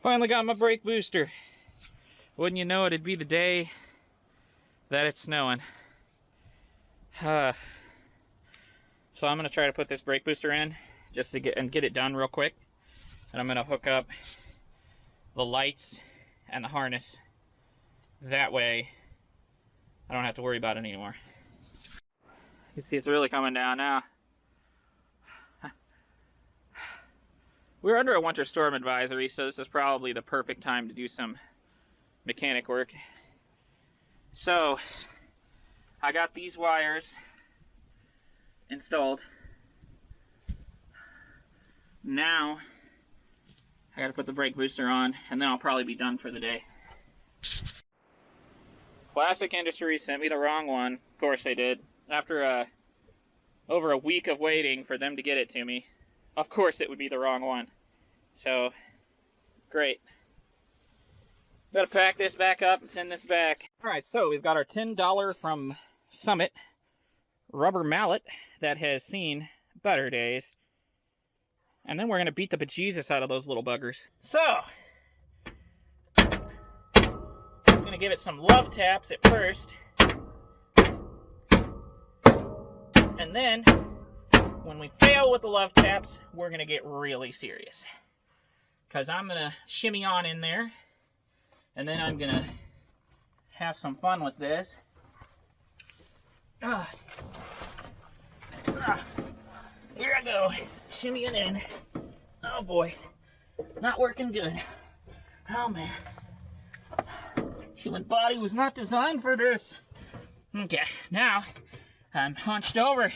Finally got my brake booster. Wouldn't you know it, it'd be the day that it's snowing. So I'm gonna try to put this brake booster in just to get it done real quick. And I'm gonna hook up the lights and the harness. That way I don't have to worry about it anymore. You can see it's really coming down now. We're under a winter storm advisory, so this is probably the perfect time to do some mechanic work. So I got these wires installed. Now I gotta put the brake booster on, and then I'll probably be done for the day. Plastic Industries sent me the wrong one. Of course they did. After over a week of waiting for them to get it to me, of course it would be the wrong one. So, great. Gotta pack this back up and send this back. Alright, so we've got our $10 from Summit rubber mallet that has seen better days. And then we're gonna beat the bejesus out of those little buggers. So, I'm gonna give it some love taps at first. And then, when we fail with the love taps, we're gonna get really serious. Because I'm gonna shimmy on in there, and then I'm gonna have some fun with this. Here I go, shimmying in. Oh boy, not working good. Oh man, human body was not designed for this. Okay, now I'm hunched over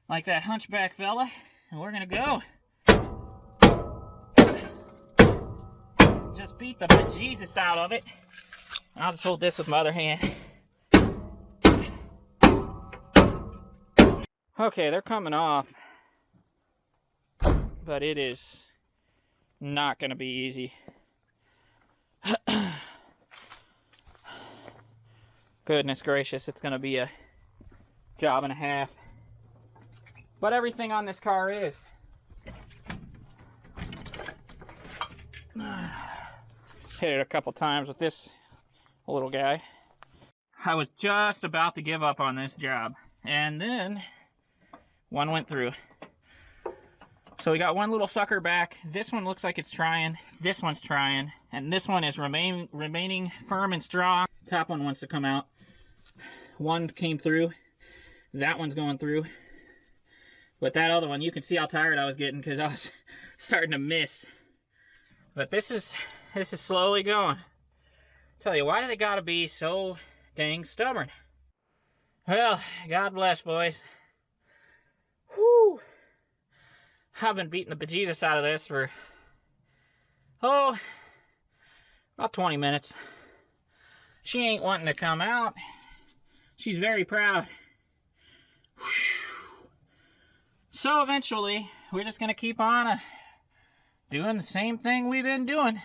like that hunchback fella, and we're gonna go. Just beat the bejesus out of it. I'll just hold this with my other hand. Okay, they're coming off, but it is not going to be easy. Goodness gracious, it's going to be a job and a half. But everything on this car is. Hit it a couple times with this little guy. I was just about to give up on this job, and then one went through. So we got one little sucker back. This one looks like it's trying. This one's trying, and this one is remaining firm and strong. Top one wants to come out. One came through. That one's going through. But that other one, you can see how tired I was getting because I was starting to miss. But this is slowly going. Tell you, why do they gotta be so dang stubborn? Well, God bless, boys. Whew. I've been beating the bejesus out of this for, about 20 minutes. She ain't wanting to come out. She's very proud. Whew. So eventually, we're just gonna keep on doing the same thing we've been doing.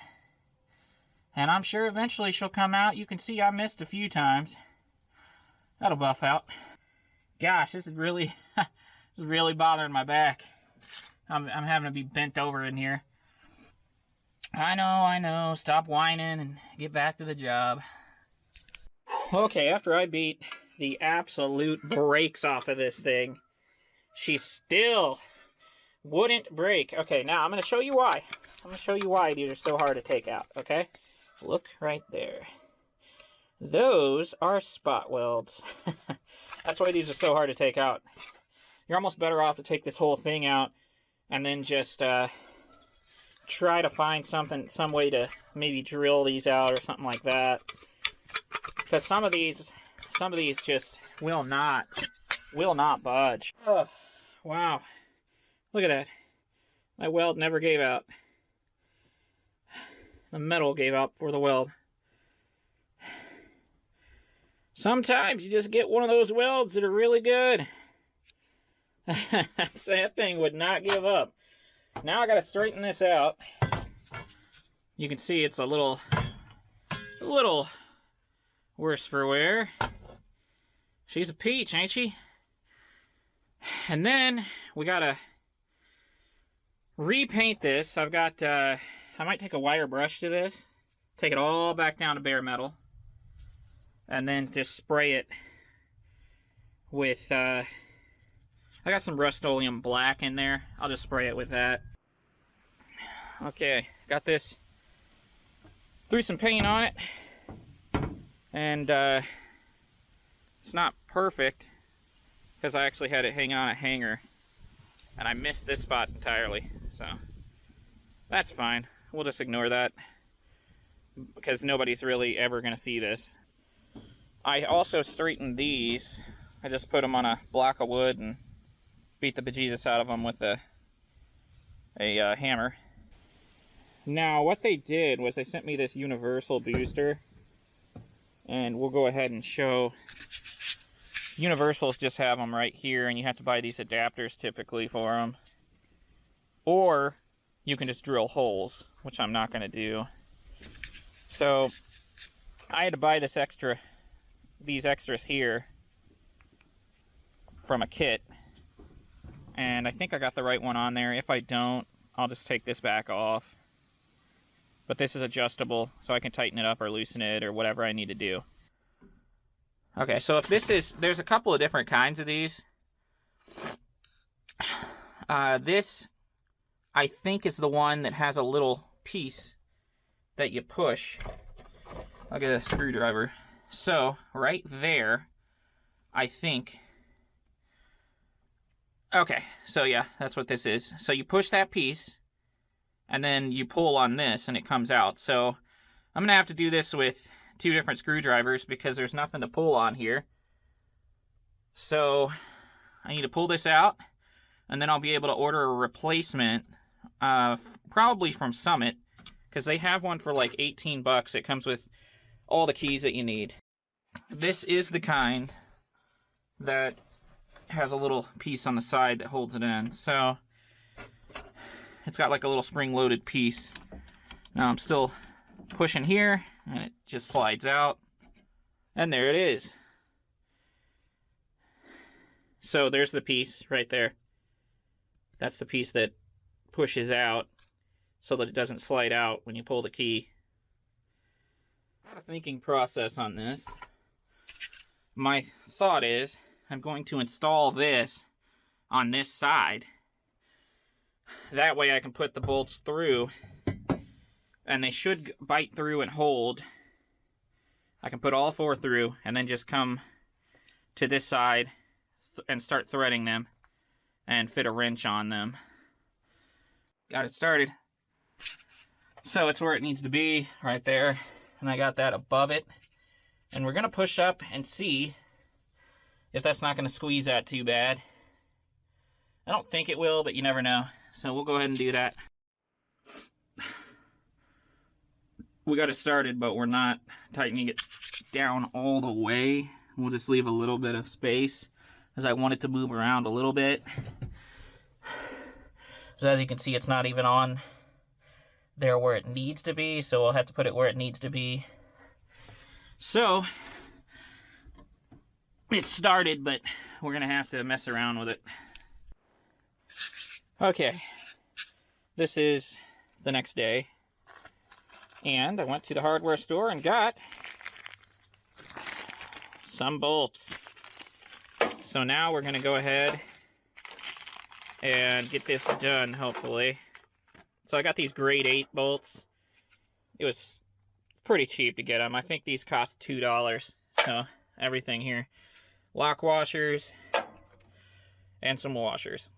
And I'm sure eventually she'll come out. You can see I missed a few times. That'll buff out. Gosh, this is really bothering my back. I'm having to be bent over in here. I know. Stop whining and get back to the job. Okay, after I beat the absolute brakes off of this thing, she still wouldn't break. Okay, now I'm going to show you why. I'm going to show you why these are so hard to take out, okay? Look right there. Those are spot welds. That's why these are so hard to take out. You're almost better off to take this whole thing out and then just try to find some way to maybe drill these out or something like that. Because some of these just will not budge. Oh, wow. Look at that. My weld never gave out. The metal gave out for the weld. Sometimes you just get one of those welds that are really good. That thing would not give up. Now I gotta straighten this out. You can see it's a little worse for wear. She's a peach, ain't she? And then we gotta repaint this. I've got I might take a wire brush to this, take it all back down to bare metal, and then just spray it with, I got some Rust-Oleum black in there. I'll just spray it with that. Okay, got this. Threw some paint on it, and it's not perfect because I actually had it hang on a hanger, and I missed this spot entirely, so that's fine. We'll just ignore that because nobody's really ever going to see this. I also straightened these. I just put them on a block of wood and beat the bejesus out of them with a hammer. Now, what they did was they sent me this universal booster, and we'll go ahead and show. Universals just have them right here, and you have to buy these adapters typically for them. Or you can just drill holes, which I'm not going to do. So I had to buy these extras here from a kit, and I think I got the right one on there. If I don't, I'll just take this back off. But this is adjustable, so I can tighten it up or loosen it or whatever I need to do. Okay, so if this is, there's a couple of different kinds of these. This, I think, is the one that has a little piece that you push. I'll get a screwdriver. So, right there, I think. Okay, so yeah, that's what this is. So you push that piece, and then you pull on this, and it comes out. So I'm going to have to do this with 2 different screwdrivers because there's nothing to pull on here. So I need to pull this out, and then I'll be able to order a replacement, probably from Summit, because they have one for like 18 bucks. It comes with all the keys that you need. This is the kind that has a little piece on the side that holds it in. So it's got like a little spring-loaded piece. Now I'm still pushing here, and it just slides out, and there it is. So there's the piece right there. That's the piece that pushes out so that it doesn't slide out when you pull the key. A lot of thinking process on this. My thought is I'm going to install this on this side. That way I can put the bolts through, and they should bite through and hold. I can put all 4 through and then just come to this side and start threading them and fit a wrench on them. Got it started. So it's where it needs to be, right there. And I got that above it. And we're going to push up and see if that's not going to squeeze that too bad. I don't think it will, but you never know. So we'll go ahead and do that. We got it started, but we're not tightening it down all the way. We'll just leave a little bit of space, as I want it to move around a little bit. So as you can see, it's not even on there where it needs to be, so we'll have to put it where it needs to be. So it's started, but we're gonna have to mess around with it. Okay, this is the next day, and I went to the hardware store and got some bolts. So now we're gonna go ahead and get this done, hopefully. So I got these grade 8 bolts. It was pretty cheap to get them. I think these cost $2. So everything here. Lock washers and some washers.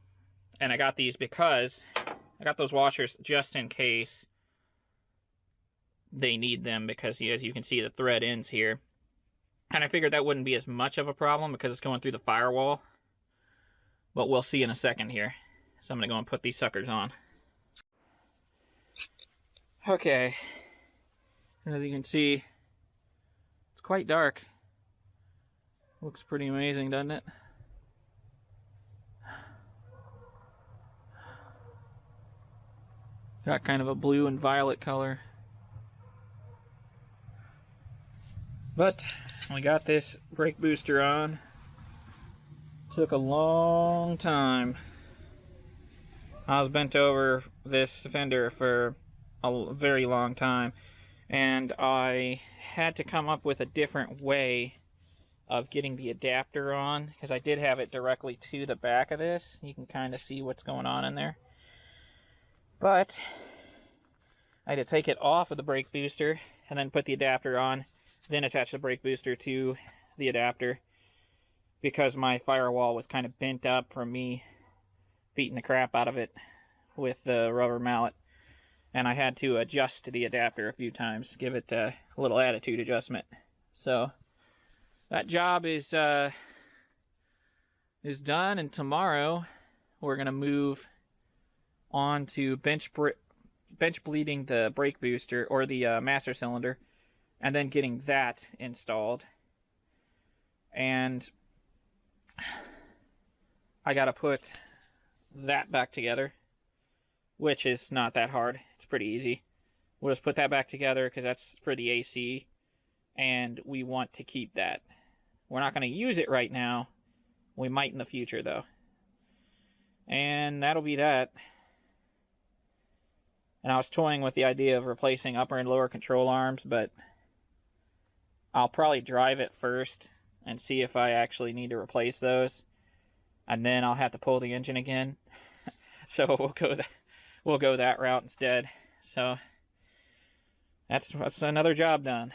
And I got these because I got those washers just in case they need them, because as you can see, the thread ends here. And I figured that wouldn't be as much of a problem because it's going through the firewall. But we'll see in a second here. So I'm going to go and put these suckers on. Okay. As you can see, it's quite dark. Looks pretty amazing, doesn't it? Got kind of a blue and violet color. But we got this brake booster on. Took a long time. I was bent over this fender for a very long time, and I had to come up with a different way of getting the adapter on, because I did have it directly to the back of this. You can kind of see what's going on in there. But I had to take it off of the brake booster and then put the adapter on, then attach the brake booster to the adapter, because my firewall was kind of bent up from me beating the crap out of it with the rubber mallet. And I had to adjust the adapter a few times, give it a little attitude adjustment. So that job is done, and tomorrow we're going to move on to bench bleeding the brake booster, or the master cylinder, and then getting that installed. And I got to put that back together, which is not that hard. It's pretty easy. We'll just put that back together because that's for the AC, and we want to keep that. We're not going to use it right now. We might in the future, though. And that'll be that. And I was toying with the idea of replacing upper and lower control arms, but I'll probably drive it first and see if I actually need to replace those. And then I'll have to pull the engine again. So we'll go that route instead. So that's another job done.